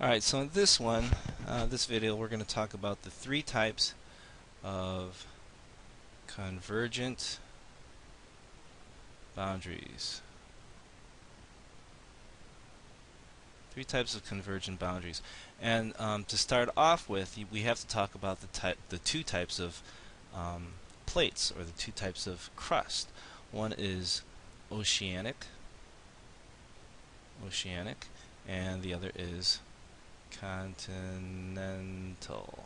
Alright, so in this video, we're going to talk about the three types of convergent boundaries. Three types of convergent boundaries. And to start off with, we have to talk about the two types of plates, or the two types of crust. One is oceanic, and the other is continental.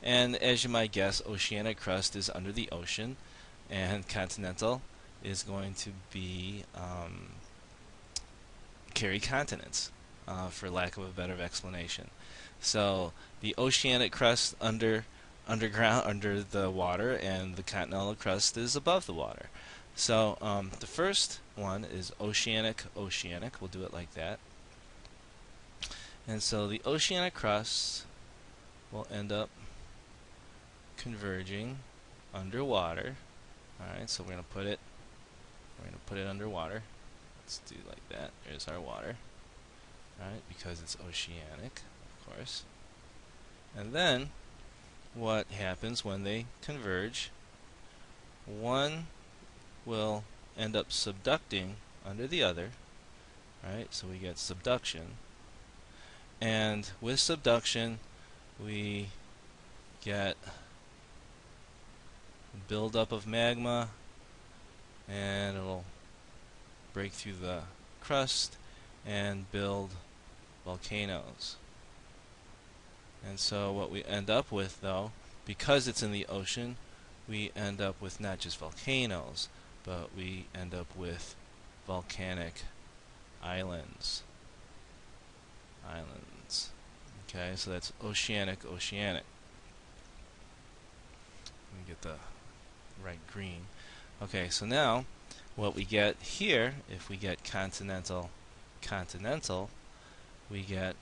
And as you might guess, oceanic crust is under the ocean, and continental is going to be carry continents, for lack of a better explanation. So the oceanic crust underground, under the water, and the continental crust is above the water. So the first one is oceanic. We'll do it like that. And so the oceanic crust will end up converging underwater. Alright, so we're going to put it underwater. Let's do it like that. There's our water. Alright, because it's oceanic, of course. And then what happens when they converge? One will end up subducting under the other. Right, so we get subduction. And with subduction, we get buildup of magma, and it'll break through the crust and build volcanoes. And so what we end up with, though, because it's in the ocean, we end up with not just volcanoes, but we end up with volcanic islands. Okay, so that's oceanic. Let me get the right green. Okay, so now what we get here, if we get continental, we get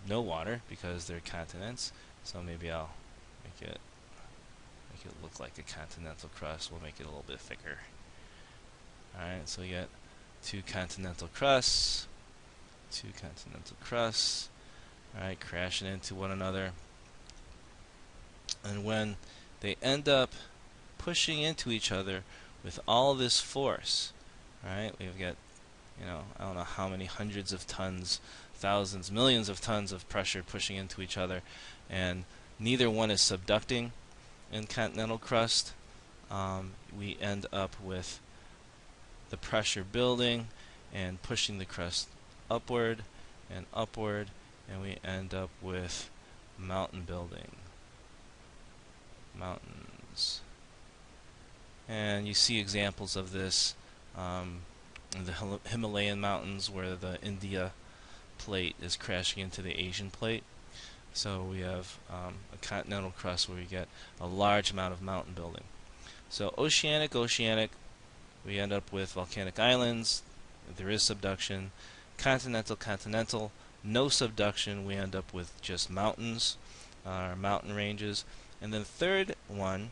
no water because they're continents. So maybe I'll make it look like a continental crust. We'll make it a little bit thicker. Alright, so we get two continental crusts. Alright, crashing into one another. And when they end up pushing into each other with all this force, right? We've got, I don't know how many hundreds of tons, thousands, millions of tons of pressure pushing into each other, and neither one is subducting in continental crust. We end up with the pressure building and pushing the crust upward, and we end up with mountain building. Mountains. And you see examples of this in the Himalayan mountains, where the India plate is crashing into the Asian plate. So we have a continental crust where we get a large amount of mountain building. So oceanic, we end up with volcanic islands. There is subduction. Continental, no subduction. We end up with just mountains, mountain ranges. And then the third one,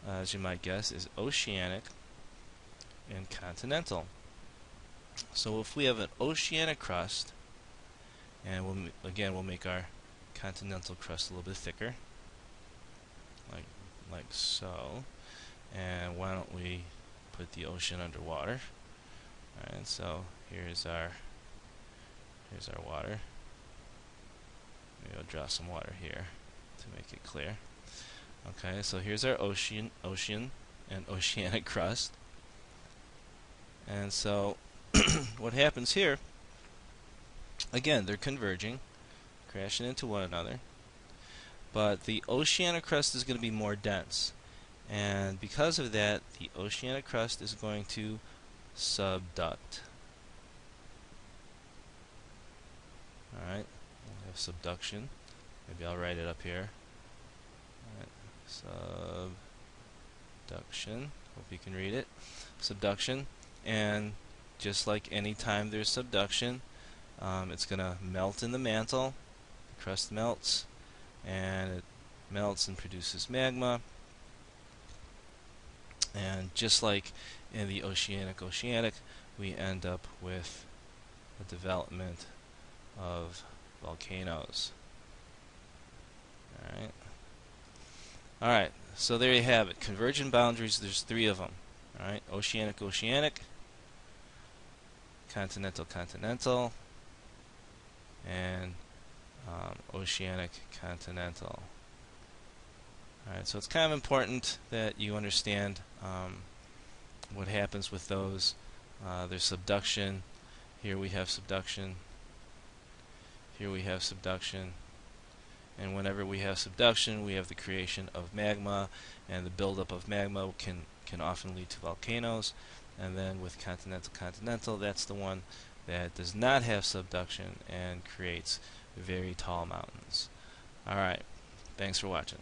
as you might guess, is oceanic and continental. So if we have an oceanic crust, and we'll make our continental crust a little bit thicker, like so. And why don't we put the ocean underwater? Alright, so here's our water. Maybe I'll draw some water here to make it clear. Okay, so here's our ocean and oceanic crust. And so what happens here, again, they're converging, crashing into one another, but the oceanic crust is going to be more dense, and because of that, the oceanic crust is going to subduct. Alright, we'll have subduction. Maybe I'll write it up here. Subduction. Hope you can read it. Subduction. And just like any time there's subduction, it's going to melt in the mantle. The crust melts, and it melts and produces magma. And just like in the oceanic, we end up with a development of volcanoes. Alright, so there you have it. Convergent boundaries, there's three of them. Alright, Oceanic-oceanic, Continental-continental, and Oceanic-continental. Alright, so it's kind of important that you understand what happens with those. There's subduction. Here we have subduction. Here we have subduction. And whenever we have subduction, we have the creation of magma, and the buildup of magma can often lead to volcanoes. And then with Continental-continental, that's the one that does not have subduction and creates very tall mountains. Alright, thanks for watching.